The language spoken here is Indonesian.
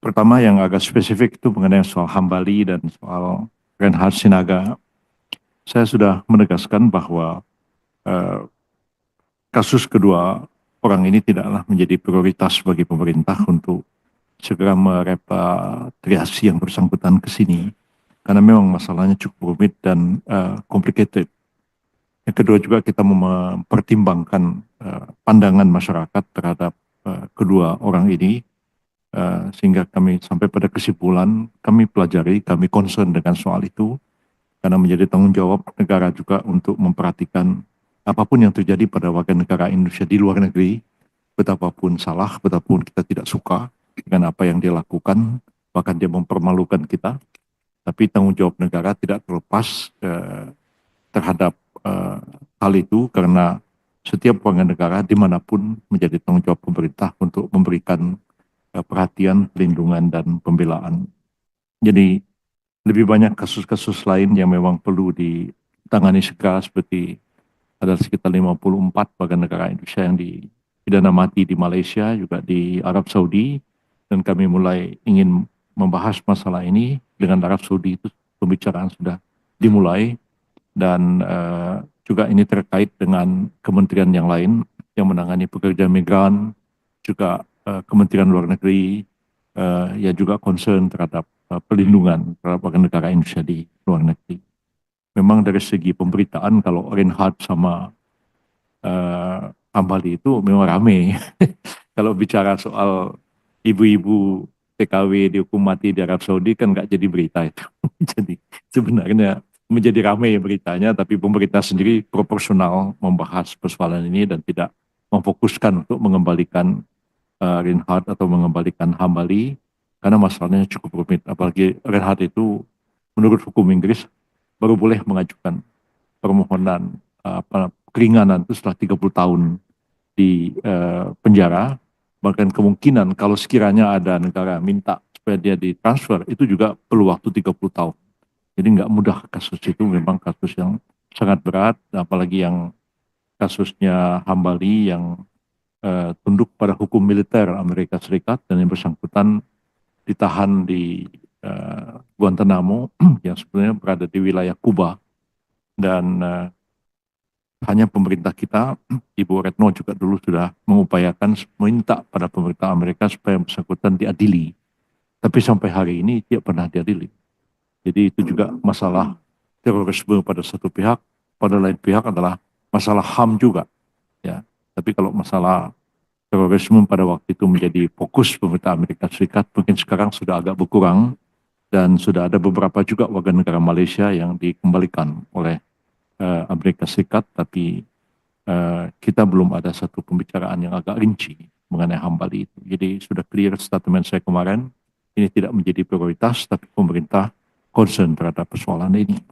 Pertama yang agak spesifik itu mengenai soal Hambali dan soal Reinhard Sinaga. Saya sudah menegaskan bahwa eh, kasus kedua orang ini tidaklah menjadi prioritas bagi pemerintah untuk segera merepatriasi yang bersangkutan ke sini. Karena memang masalahnya cukup rumit dan complicated. Yang kedua juga kita mempertimbangkan pandangan masyarakat terhadap kedua orang ini, sehingga kami sampai pada kesimpulan, kami pelajari, kami concern dengan soal itu, karena menjadi tanggung jawab negara juga untuk memperhatikan apapun yang terjadi pada warga negara Indonesia di luar negeri, betapapun salah, betapapun kita tidak suka dengan apa yang dia lakukan, bahkan dia mempermalukan kita, tapi tanggung jawab negara tidak terlepas terhadap eh, hal itu, karena setiap warga negara dimanapun menjadi tanggung jawab pemerintah untuk memberikan perhatian, perlindungan, dan pembelaan. Jadi lebih banyak kasus-kasus lain yang memang perlu ditangani segera, seperti ada sekitar 54 warga negara Indonesia yang dipidana mati di Malaysia, juga di Arab Saudi, dan kami mulai ingin membahas masalah ini dengan Arab Saudi. Itu pembicaraan sudah dimulai, dan juga ini terkait dengan kementerian yang lain yang menangani pekerja migran, juga Kementerian Luar Negeri, ya juga concern terhadap perlindungan terhadap warga negara Indonesia di luar negeri. Memang dari segi pemberitaan, kalau Reinhard sama Hambali itu memang rame. Kalau bicara soal ibu-ibu TKW dihukum mati di Arab Saudi kan nggak jadi berita itu. Jadi sebenarnya menjadi ramai beritanya, tapi pemerintah sendiri proporsional membahas persoalan ini dan tidak memfokuskan untuk mengembalikan Reinhard atau mengembalikan Hambali, karena masalahnya cukup rumit. Apalagi Reinhard itu menurut hukum Inggris baru boleh mengajukan permohonan keringanan itu setelah 30 tahun di penjara. Bahkan kemungkinan kalau sekiranya ada negara minta supaya dia ditransfer, itu juga perlu waktu 30 tahun. Jadi nggak mudah kasus itu, memang kasus yang sangat berat, apalagi yang kasusnya Hambali yang tunduk pada hukum militer Amerika Serikat, dan yang bersangkutan ditahan di Guantanamo yang sebenarnya berada di wilayah Kuba, dan hanya pemerintah kita, Ibu Retno juga dulu sudah mengupayakan meminta pada pemerintah Amerika supaya yang bersangkutan diadili, tapi sampai hari ini tidak pernah diadili. Jadi itu juga masalah terorisme pada satu pihak, pada lain pihak adalah masalah HAM juga, ya. Tapi kalau masalah terorisme pada waktu itu menjadi fokus pemerintah Amerika Serikat, mungkin sekarang sudah agak berkurang, dan sudah ada beberapa juga warga negara Malaysia yang dikembalikan oleh Amerika Serikat, tapi kita belum ada satu pembicaraan yang agak rinci mengenai Hambali itu. Jadi sudah clear statement saya kemarin, ini tidak menjadi prioritas, tapi pemerintah concern terhadap persoalan ini.